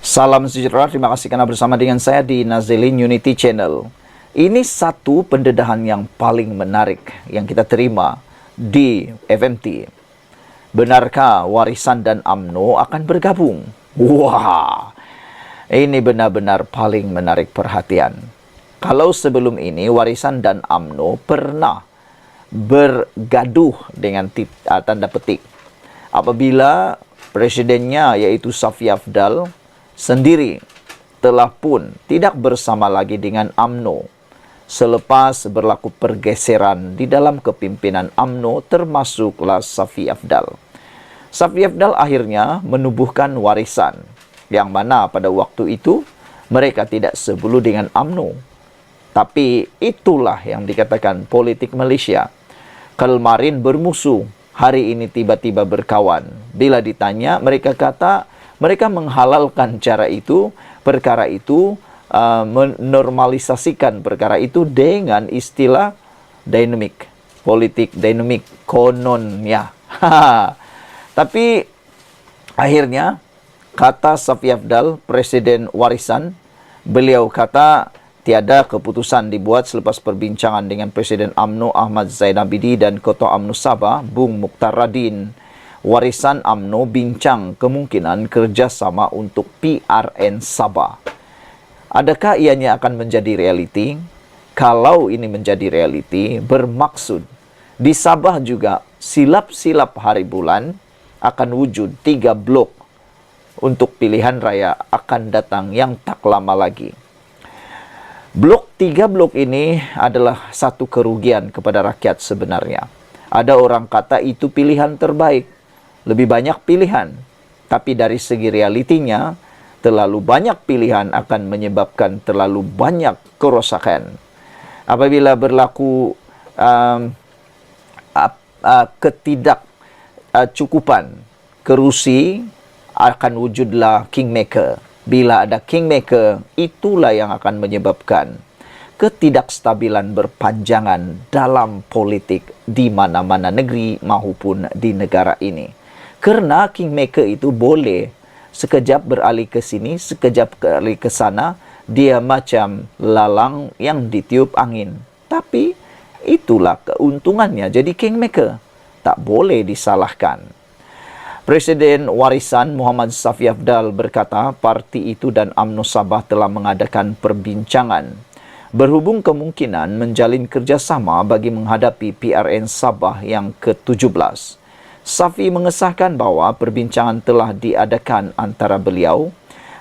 Salam sejahtera, terima kasih karena bersama dengan saya di Nazilin Unity Channel. Ini satu pendedahan yang paling menarik yang kita terima di FMT. Benarkah Warisan dan UMNO akan bergabung? Wah, ini benar-benar paling menarik perhatian. Kalau sebelum ini Warisan dan UMNO pernah bergaduh dengan tanda petik. Apabila presidennya yaitu Safi Afdal sendiri telah pun tidak bersama lagi dengan UMNO selepas berlaku pergeseran di dalam kepimpinan UMNO termasuklah Safi Afdal. Safi Afdal akhirnya menubuhkan Warisan yang mana pada waktu itu mereka tidak sebelu dengan UMNO. Tapi itulah yang dikatakan politik Malaysia. Kemarin bermusuh, hari ini tiba-tiba berkawan. Bila ditanya, mereka kata mereka menghalalkan perkara itu, menormalisasikan perkara itu dengan istilah dinamik, politik dinamik kononnya. Tapi akhirnya kata Safi Afdal, Presiden Warisan, beliau kata tiada keputusan dibuat selepas perbincangan dengan Presiden UMNO Ahmad Zaid Abidi dan Ketua UMNO Sabah Bung Mukhtar Radin. Warisan UMNO bincang kemungkinan kerjasama untuk PRN Sabah. Adakah ianya akan menjadi realiti? Kalau ini menjadi realiti, bermaksud di Sabah juga silap-silap hari bulan akan wujud 3 blok untuk pilihan raya akan datang yang tak lama lagi. 3 blok ini adalah satu kerugian kepada rakyat sebenarnya. Ada orang kata itu pilihan terbaik. Lebih banyak pilihan, tapi dari segi realitinya, terlalu banyak pilihan akan menyebabkan terlalu banyak kerosakan. Apabila berlaku ketidakcukupan kerusi, akan wujudlah kingmaker. Bila ada kingmaker, itulah yang akan menyebabkan ketidakstabilan berpanjangan dalam politik di mana-mana negeri maupun di negara ini. Kerana kingmaker itu boleh sekejap beralih ke sini, sekejap beralih ke sana. Dia macam lalang yang ditiup angin. Tapi itulah keuntungannya jadi kingmaker. Tak boleh disalahkan. Presiden Warisan Muhammad Safi Afdal berkata parti itu dan UMNO Sabah telah mengadakan perbincangan berhubung kemungkinan menjalin kerjasama bagi menghadapi PRN Sabah yang ke-17. Safi mengesahkan bahawa perbincangan telah diadakan antara beliau,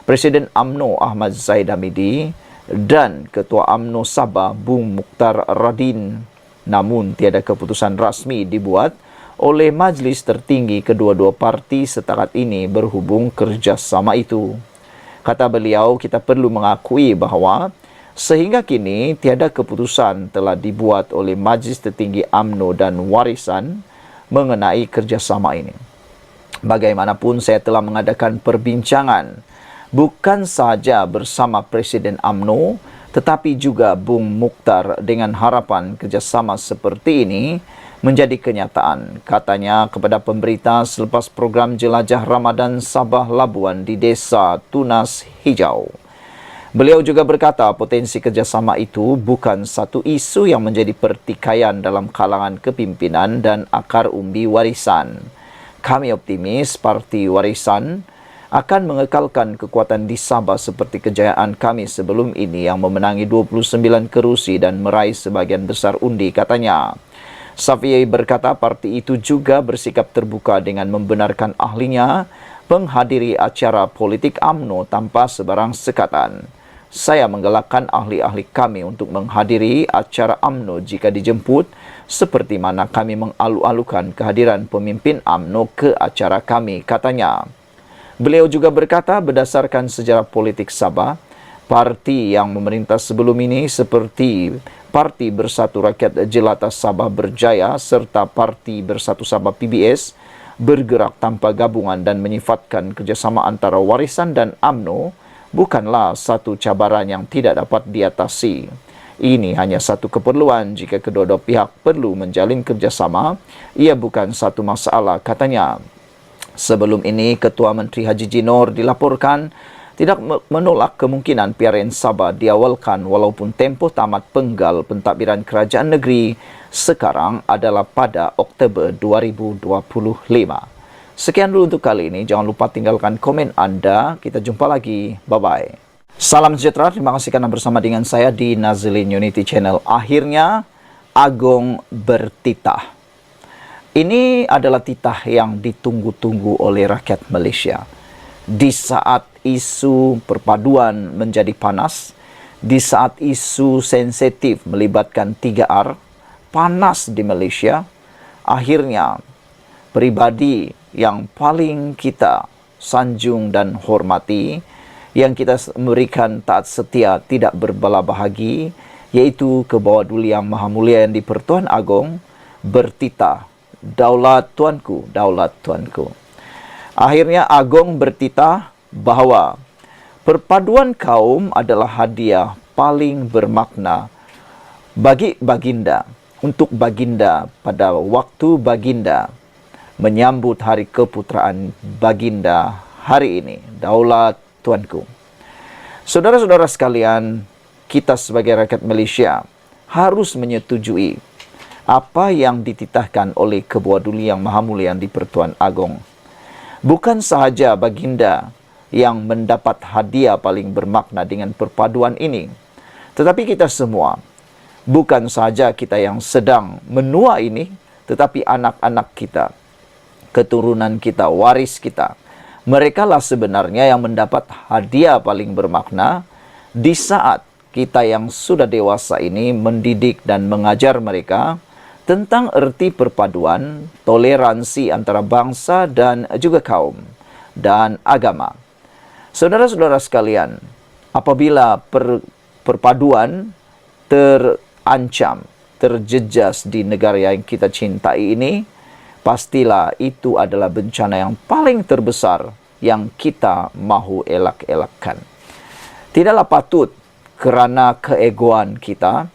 Presiden UMNO Ahmad Zaid Hamidi dan Ketua UMNO Sabah Bung Mukhtar Radin. Namun tiada keputusan rasmi dibuat oleh majlis tertinggi kedua-dua parti setakat ini berhubung kerjasama itu. Kata beliau, kita perlu mengakui bahawa sehingga kini tiada keputusan telah dibuat oleh majlis tertinggi UMNO dan Warisan mengenai kerjasama ini. Bagaimanapun saya telah mengadakan perbincangan bukan sahaja bersama Presiden UMNO tetapi juga Bung Mukhtar dengan harapan kerjasama seperti ini menjadi kenyataan, katanya kepada pemberita selepas program jelajah Ramadan Sabah Labuan di Desa Tunas Hijau. Beliau juga berkata potensi kerjasama itu bukan satu isu yang menjadi pertikaian dalam kalangan kepimpinan dan akar umbi Warisan. Kami optimis parti Warisan akan mengekalkan kekuatan di Sabah seperti kejayaan kami sebelum ini yang memenangi 29 kerusi dan meraih sebagian besar undi, katanya. Safi berkata parti itu juga bersikap terbuka dengan membenarkan ahlinya menghadiri acara politik UMNO tanpa sebarang sekatan. Saya menggalakkan ahli-ahli kami untuk menghadiri acara UMNO jika dijemput, seperti mana kami mengalu-alukan kehadiran pemimpin UMNO ke acara kami, katanya. Beliau juga berkata berdasarkan sejarah politik Sabah, parti yang memerintah sebelum ini seperti Parti Bersatu Rakyat Jelata Sabah Berjaya serta Parti Bersatu Sabah PBS bergerak tanpa gabungan dan menyifatkan kerjasama antara Warisan dan UMNO bukanlah satu cabaran yang tidak dapat diatasi. Ini hanya satu keperluan jika kedua-dua pihak perlu menjalin kerjasama. Ia bukan satu masalah, katanya. Sebelum ini, Ketua Menteri Haji Jinor dilaporkan tidak menolak kemungkinan PRN Sabah diawalkan walaupun tempoh tamat penggal pentadbiran kerajaan negeri sekarang adalah pada Oktober 2025. Sekian dulu untuk kali ini. Jangan lupa tinggalkan komen Anda. Kita jumpa lagi. Bye-bye. Salam sejahtera. Terima kasih karena bersama dengan saya di Nazilin Unity Channel. Akhirnya, Agong bertitah. Ini adalah titah yang ditunggu-tunggu oleh rakyat Malaysia. Di saat isu perpaduan menjadi panas, di saat isu sensitif melibatkan 3R, panas di Malaysia, akhirnya pribadi yang paling kita sanjung dan hormati, yang kita memberikan taat setia tidak berbelah bahagi, yaitu ke bawah Duli Yang Maha Mulia yang di-Pertuan Agong, bertitah, daulat tuanku, daulat tuanku. Akhirnya Agong bertitah bahawa perpaduan kaum adalah hadiah paling bermakna bagi baginda, untuk baginda pada waktu baginda menyambut hari keputeraan baginda hari ini, daulat tuanku. Saudara-saudara sekalian, kita sebagai rakyat Malaysia harus menyetujui apa yang dititahkan oleh Ketua Duli Yang Maha Mulia yang di-Pertuan Agong. Bukan sahaja baginda yang mendapat hadiah paling bermakna dengan perpaduan ini, tetapi kita semua, bukan sahaja kita yang sedang menua ini, tetapi anak-anak kita, keturunan kita, waris kita, mereka lah sebenarnya yang mendapat hadiah paling bermakna di saat kita yang sudah dewasa ini mendidik dan mengajar mereka tentang erti perpaduan, toleransi antara bangsa dan juga kaum dan agama. Saudara-saudara sekalian, apabila perpaduan terancam, terjejas di negara yang kita cintai ini, pastilah itu adalah bencana yang paling terbesar yang kita mahu elak-elakkan. Tidaklah patut kerana keegoan kita,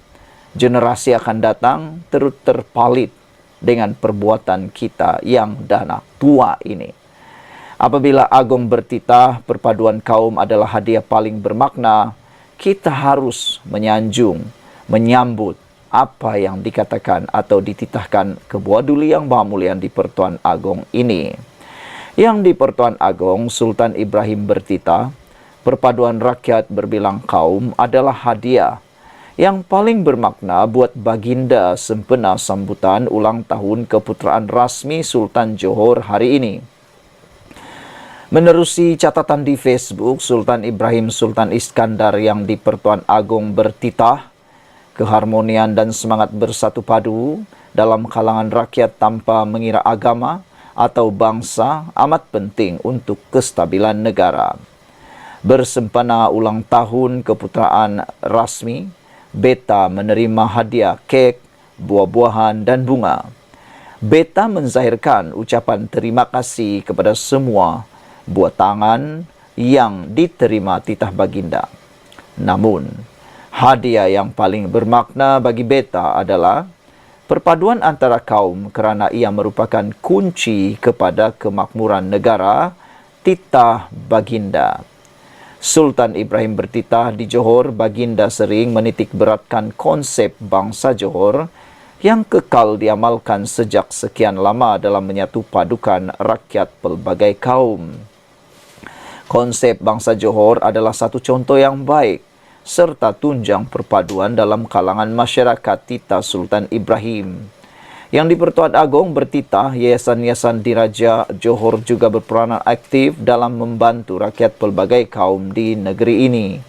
generasi akan datang terus terpalit dengan perbuatan kita yang dah tua ini. Apabila Agong bertitah, perpaduan kaum adalah hadiah paling bermakna, kita harus menyanjung, menyambut apa yang dikatakan atau dititahkan Ketua Duli Yang Maha Mulia di-Pertuan Agong ini. Yang di-Pertuan Agong, Sultan Ibrahim bertitah, perpaduan rakyat berbilang kaum adalah hadiah yang paling bermakna buat baginda sempena sambutan ulang tahun keputeraan rasmi Sultan Johor hari ini. Menerusi catatan di Facebook, Sultan Ibrahim Sultan Iskandar yang di-Pertuan Agong bertitah, keharmonian dan semangat bersatu padu dalam kalangan rakyat tanpa mengira agama atau bangsa amat penting untuk kestabilan negara. Bersempena ulang tahun keputeraan rasmi, Beta menerima hadiah kek, buah-buahan dan bunga. Beta menzahirkan ucapan terima kasih kepada semua buah tangan yang diterima titah baginda. Namun, hadiah yang paling bermakna bagi Beta adalah perpaduan antara kaum kerana ia merupakan kunci kepada kemakmuran negara, titah baginda. Sultan Ibrahim bertitah di Johor, baginda sering menitik beratkan konsep bangsa Johor yang kekal diamalkan sejak sekian lama dalam menyatu padukan rakyat pelbagai kaum. Konsep bangsa Johor adalah satu contoh yang baik serta tunjang perpaduan dalam kalangan masyarakat titah Sultan Ibrahim. Yang di-Pertuan Agong bertitah, Yayasan-Yayasan Diraja Johor juga berperanan aktif dalam membantu rakyat pelbagai kaum di negeri ini.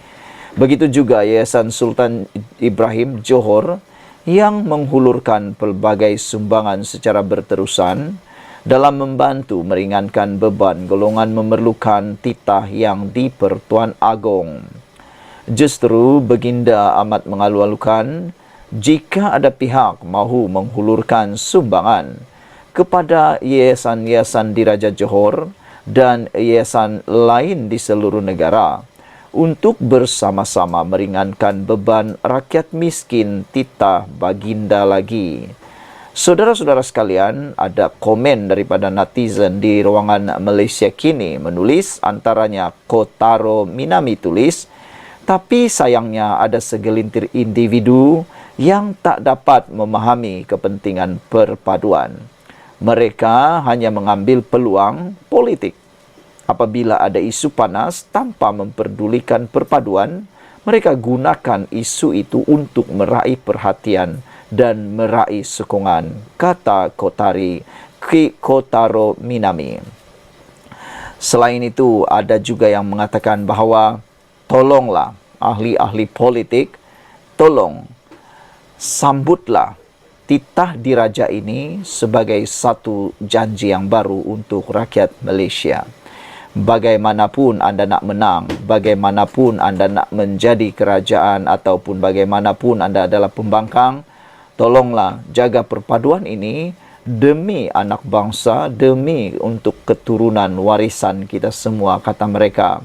Begitu juga Yayasan Sultan Ibrahim Johor yang menghulurkan pelbagai sumbangan secara berterusan dalam membantu meringankan beban golongan memerlukan titah yang di-Pertuan Agong. Justru baginda amat mengalu-alukan jika ada pihak mahu menghulurkan sumbangan kepada yayasan-yayasan Diraja Johor dan yayasan lain di seluruh negara untuk bersama-sama meringankan beban rakyat miskin titah baginda lagi. Saudara-saudara sekalian, ada komen daripada netizen di ruangan Malaysia Kini menulis, antaranya Kotaro Minami tulis, tapi sayangnya ada segelintir individu yang tak dapat memahami kepentingan perpaduan. Mereka hanya mengambil peluang politik. Apabila ada isu panas tanpa memperdulikan perpaduan, mereka gunakan isu itu untuk meraih perhatian dan meraih sokongan, kata Kotaro Minami. Selain itu, ada juga yang mengatakan bahawa tolonglah ahli-ahli politik, tolong sambutlah titah diraja ini sebagai satu janji yang baru untuk rakyat Malaysia. Bagaimanapun anda nak menang, bagaimanapun anda nak menjadi kerajaan ataupun bagaimanapun anda adalah pembangkang, tolonglah jaga perpaduan ini demi anak bangsa, demi untuk keturunan warisan kita semua, kata mereka.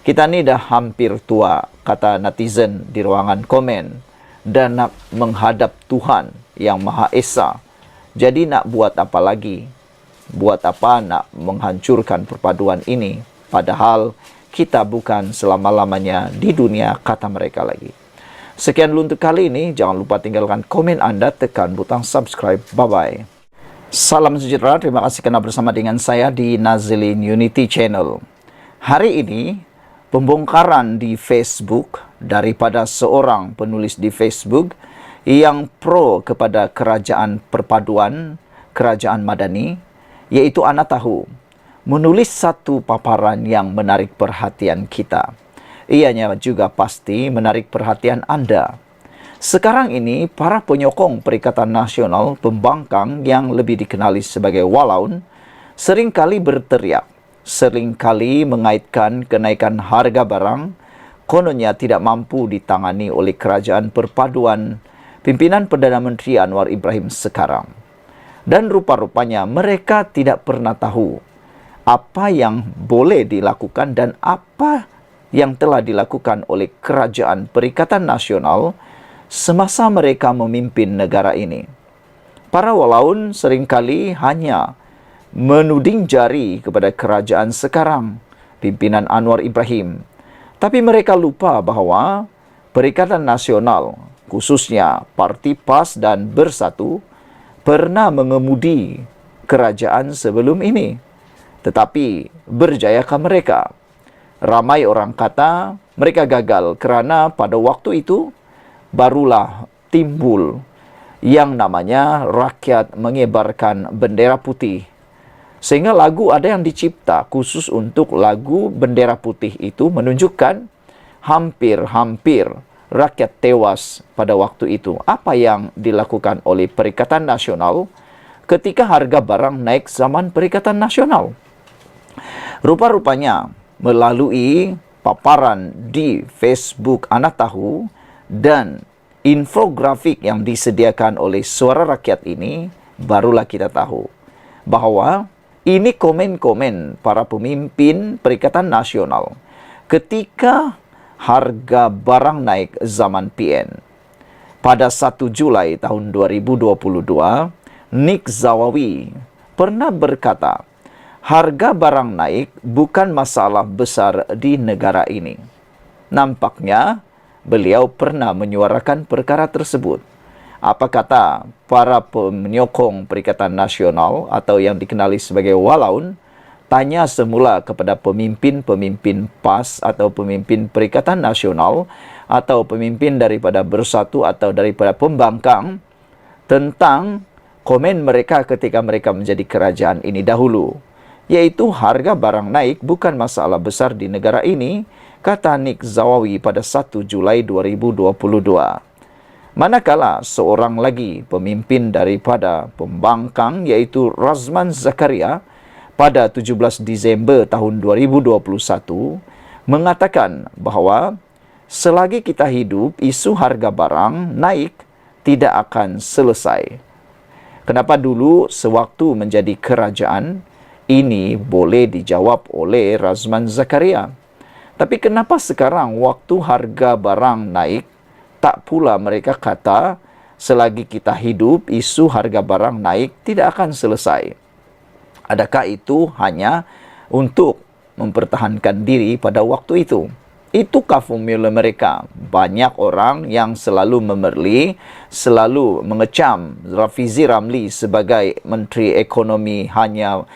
Kita ni dah hampir tua, kata netizen di ruangan komen, dan nak menghadap Tuhan yang Maha Esa. Jadi nak buat apa lagi? Buat apa nak menghancurkan perpaduan ini? Padahal kita bukan selama-lamanya di dunia, kata mereka lagi. Sekian dulu untuk kali ini. Jangan lupa tinggalkan komen anda, tekan butang subscribe. Bye-bye. Salam sejahtera. Terima kasih kerana bersama dengan saya di Nazilin Unity Channel. Hari ini, pembongkaran di Facebook daripada seorang penulis di Facebook yang pro kepada kerajaan perpaduan, kerajaan madani, iaitu Ana Tahu, menulis satu paparan yang menarik perhatian kita. Ianya juga pasti menarik perhatian anda. Sekarang ini, para penyokong Perikatan Nasional Pembangkang yang lebih dikenali sebagai Walaun seringkali berteriak, seringkali mengaitkan kenaikan harga barang kononnya tidak mampu ditangani oleh kerajaan perpaduan pimpinan Perdana Menteri Anwar Ibrahim sekarang. Dan rupa-rupanya mereka tidak pernah tahu apa yang boleh dilakukan dan apa yang telah dilakukan oleh Kerajaan Perikatan Nasional semasa mereka memimpin negara ini. Para walaun seringkali hanya menuding jari kepada kerajaan sekarang, pimpinan Anwar Ibrahim. Tapi mereka lupa bahawa Perikatan Nasional, khususnya Parti PAS dan Bersatu, pernah mengemudi kerajaan sebelum ini. Tetapi berjayakah mereka? Ramai orang kata mereka gagal kerana pada waktu itu barulah timbul yang namanya rakyat mengibarkan bendera putih. Sehingga lagu ada yang dicipta khusus untuk lagu bendera putih itu menunjukkan hampir-hampir rakyat tewas pada waktu itu. Apa yang dilakukan oleh Perikatan Nasional ketika harga barang naik zaman Perikatan Nasional? Rupa-rupanya melalui paparan di Facebook Ana Tahu dan infografik yang disediakan oleh Suara Rakyat ini, barulah kita tahu bahawa ini komen-komen para pemimpin Perikatan Nasional ketika harga barang naik zaman PN. Pada 1 Julai tahun 2022, Nick Zawawi pernah berkata, harga barang naik bukan masalah besar di negara ini. Nampaknya beliau pernah menyuarakan perkara tersebut. Apa kata para penyokong Perikatan Nasional atau yang dikenali sebagai Walaun, tanya semula kepada pemimpin-pemimpin PAS atau pemimpin Perikatan Nasional atau pemimpin daripada Bersatu atau daripada Pembangkang tentang komen mereka ketika mereka menjadi kerajaan ini dahulu. Iaitu harga barang naik bukan masalah besar di negara ini, kata Nick Zawawi pada 1 Julai 2022. Manakala seorang lagi pemimpin daripada Pembangkang iaitu Razman Zakaria pada 17 Disember tahun 2021 mengatakan bahawa selagi kita hidup, isu harga barang naik tidak akan selesai. Kenapa dulu sewaktu menjadi kerajaan, ini boleh dijawab oleh Razman Zakaria. Tapi kenapa sekarang waktu harga barang naik, tak pula mereka kata selagi kita hidup, isu harga barang naik tidak akan selesai. Adakah itu hanya untuk mempertahankan diri pada waktu itu? Itukah formula mereka? Banyak orang yang selalu memerli, selalu mengecam Rafizi Ramli sebagai Menteri Ekonomi hanya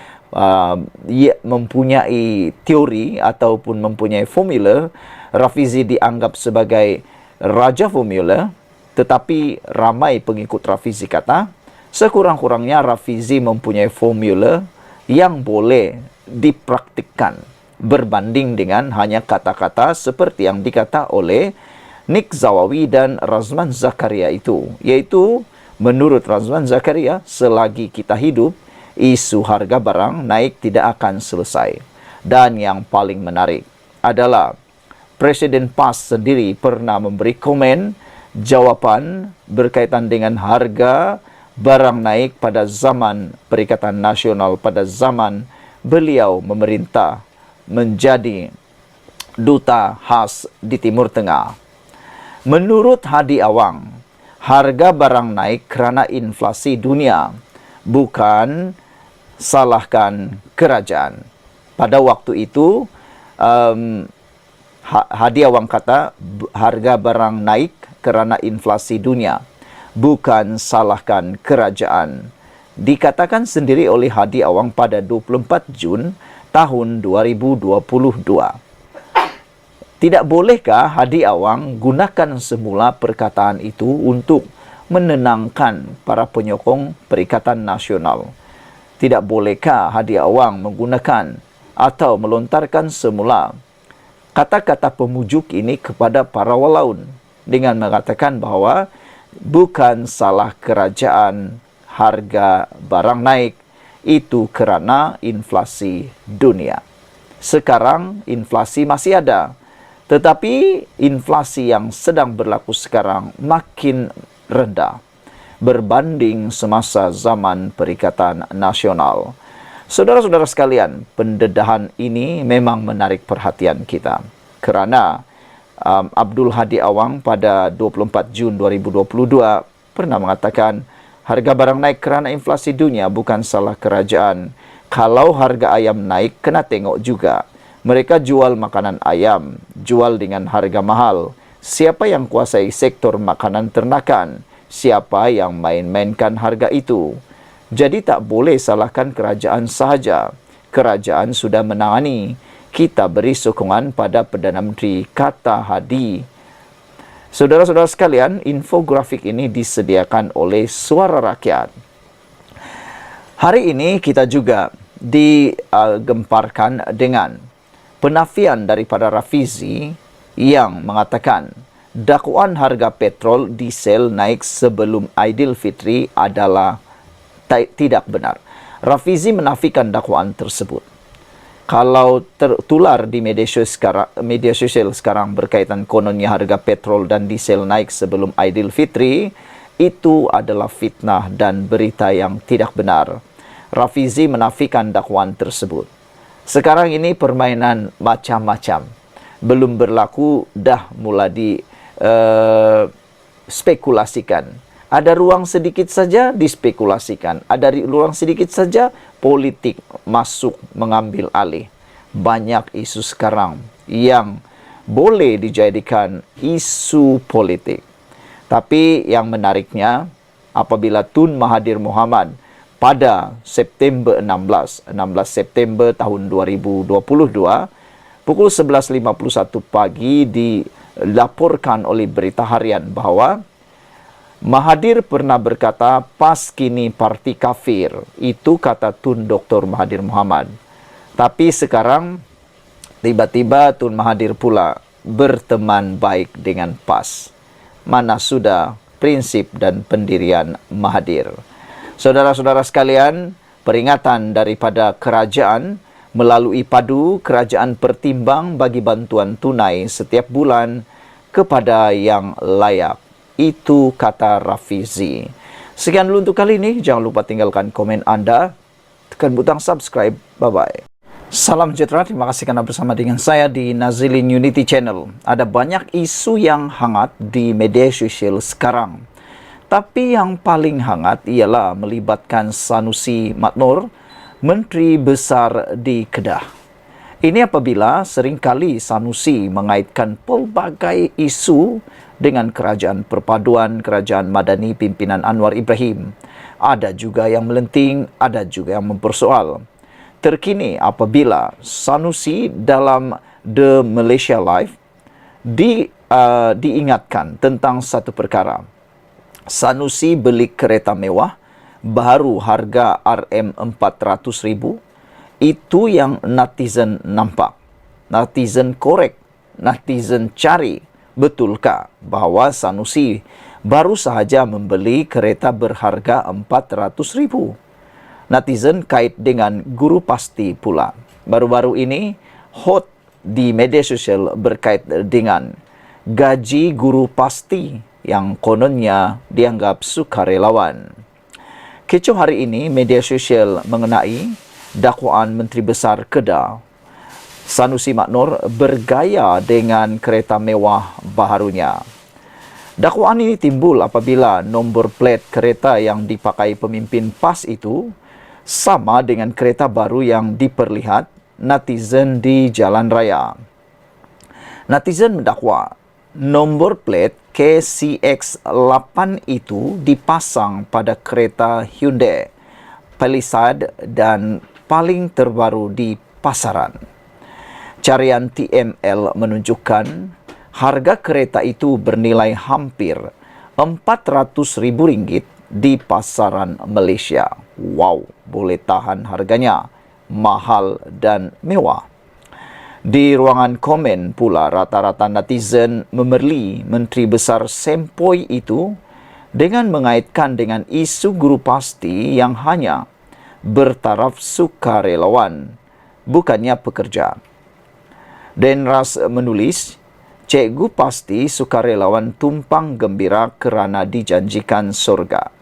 mempunyai teori ataupun mempunyai formula. Rafizi dianggap sebagai raja formula, tetapi ramai pengikut Rafizi kata, sekurang-kurangnya Rafizi mempunyai formula yang boleh dipraktikkan berbanding dengan hanya kata-kata seperti yang dikata oleh Nick Zawawi dan Razman Zakaria itu. Yaitu, menurut Razman Zakaria, selagi kita hidup, isu harga barang naik tidak akan selesai. Dan yang paling menarik adalah Presiden PAS sendiri pernah memberi komen jawapan berkaitan dengan harga barang naik pada zaman Perikatan Nasional, pada zaman beliau memerintah menjadi duta khas di Timur Tengah. Menurut Hadi Awang, harga barang naik kerana inflasi dunia, bukan salahkan kerajaan. Pada waktu itu, Hadi Awang kata harga barang naik kerana inflasi dunia, bukan salahkan kerajaan. Dikatakan sendiri oleh Hadi Awang pada 24 Jun tahun 2022. Tidak bolehkah Hadi Awang gunakan semula perkataan itu untuk menenangkan para penyokong Perikatan Nasional? Tidak bolehkah Hadi Awang menggunakan atau melontarkan semula kata-kata pemujuk ini kepada para walaun dengan mengatakan bahawa bukan salah kerajaan harga barang naik, itu kerana inflasi dunia. Sekarang inflasi masih ada, tetapi inflasi yang sedang berlaku sekarang makin rendah berbanding semasa zaman Perikatan Nasional. Saudara-saudara sekalian, pendedahan ini memang menarik perhatian kita kerana Abdul Hadi Awang pada 24 Jun 2022 pernah mengatakan harga barang naik kerana inflasi dunia, bukan salah kerajaan. Kalau harga ayam naik, kena tengok juga. Mereka jual makanan ayam, jual dengan harga mahal. Siapa yang kuasai sektor makanan ternakan? Siapa yang main-mainkan harga itu? Jadi tak boleh salahkan kerajaan sahaja. Kerajaan sudah menangani. Kita beri sokongan pada Perdana Menteri, kata Hadi. Saudara-saudara sekalian, infografik ini disediakan oleh Suara Rakyat. Hari ini kita juga digemparkan dengan penafian daripada Rafizi yang mengatakan dakwaan harga petrol diesel naik sebelum Aidilfitri adalah tidak benar. Rafizi menafikan dakwaan tersebut. Kalau tertular di media sosial sekarang berkaitan kononnya harga petrol dan diesel naik sebelum Aidilfitri, itu adalah fitnah dan berita yang tidak benar. Rafizi menafikan dakwaan tersebut. Sekarang ini permainan macam-macam. Belum berlaku, dah mula dispekulasikan. Ada ruang sedikit saja dispekulasikan. Ada ruang sedikit saja politik masuk mengambil alih. Banyak isu sekarang yang boleh dijadikan isu politik. Tapi yang menariknya, apabila Tun Mahathir Mohamad pada September 16 September tahun 2022, pukul 11.51 pagi dilaporkan oleh Berita Harian bahawa Mahathir pernah berkata, PAS kini parti kafir. Itu kata Tun Dr. Mahathir Mohamad. Tapi sekarang, tiba-tiba Tun Mahathir pula berteman baik dengan PAS. Mana sudah prinsip dan pendirian Mahathir. Saudara-saudara sekalian, peringatan daripada kerajaan melalui padu, kerajaan pertimbang bagi bantuan tunai setiap bulan kepada yang layak. Itu kata Rafizi. Sekian dulu untuk kali ini. Jangan lupa tinggalkan komen anda. Tekan butang subscribe. Bye-bye. Salam sejahtera. Terima kasih kerana bersama dengan saya di Nazilin Unity Channel. Ada banyak isu yang hangat di media sosial sekarang. Tapi yang paling hangat ialah melibatkan Sanusi Maknur, Menteri Besar di Kedah. Ini apabila seringkali Sanusi mengaitkan pelbagai isu dengan kerajaan perpaduan, kerajaan madani pimpinan Anwar Ibrahim. Ada juga yang melenting, ada juga yang mempersoal. Terkini apabila Sanusi dalam The Malaysia Live diingatkan tentang satu perkara. Sanusi beli kereta mewah baru harga RM400,000. Itu yang netizen nampak. Netizen korek, netizen cari. Betulkah bahawa Sanusi baru sahaja membeli kereta berharga RM400,000? Netizen kait dengan guru pasti pula. Baru-baru ini hot di media sosial berkait dengan gaji guru pasti yang kononnya dianggap sukarelawan. Kecoh hari ini media sosial mengenai dakwaan Menteri Besar Kedah Sanusi Maknur bergaya dengan kereta mewah baharunya. Dakwaan ini timbul apabila nombor plat kereta yang dipakai pemimpin PAS itu sama dengan kereta baru yang diperlihat netizen di jalan raya. Netizen mendakwa nombor plat KCX8 itu dipasang pada kereta Hyundai Palisade dan paling terbaru di pasaran. Carian TML menunjukkan harga kereta itu bernilai hampir RM400,000 di pasaran Malaysia. Wow, boleh tahan harganya mahal dan mewah. Di ruangan komen pula rata-rata netizen memerli Menteri Besar sempoi itu dengan mengaitkan dengan isu guru pasti yang hanya bertaraf sukarelawan, bukannya pekerja. Denras menulis, cikgu pasti sukarelawan tumpang gembira kerana dijanjikan surga.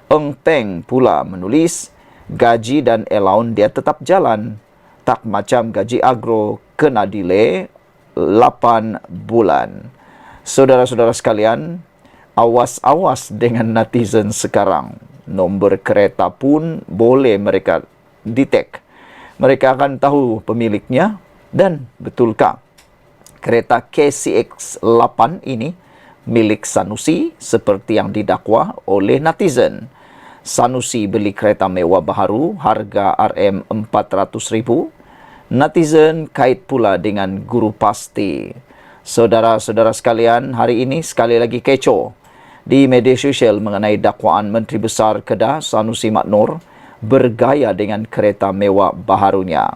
Eng Peng pula menulis, gaji dan allowance dia tetap jalan. Tak macam gaji agro kena delay 8 bulan. Saudara-saudara sekalian, awas-awas dengan netizen sekarang. Nombor kereta pun boleh mereka detect. Mereka akan tahu pemiliknya dan betulkah kereta KCX8 ini milik Sanusi seperti yang didakwa oleh netizen. Sanusi beli kereta mewah baharu harga RM400,000. Netizen kait pula dengan guru pasti. Saudara-saudara sekalian, hari ini sekali lagi kecoh di media sosial mengenai dakwaan Menteri Besar Kedah Sanusi Maknur bergaya dengan kereta mewah baharunya.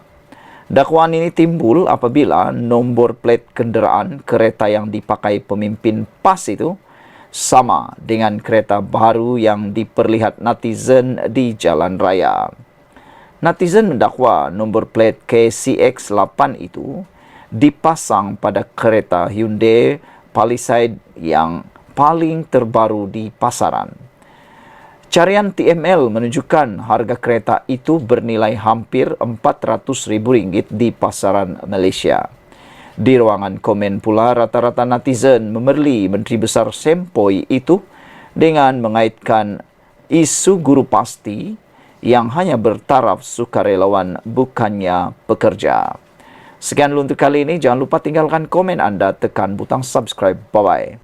Dakwaan ini timbul apabila nombor plat kenderaan kereta yang dipakai pemimpin PAS itu sama dengan kereta baru yang diperlihat netizen di jalan raya. Netizen mendakwa nombor plat KCX8 itu dipasang pada kereta Hyundai Palisade yang paling terbaru di pasaran. Carian TML menunjukkan harga kereta itu bernilai hampir RM400,000 di pasaran Malaysia. Di ruangan komen pula rata-rata netizen memerli Menteri Besar sempoi itu dengan mengaitkan isu guru pasti yang hanya bertaraf sukarelawan bukannya pekerja. Sekian dulu untuk kali ini. Jangan lupa tinggalkan komen anda, tekan butang subscribe. Bye-bye.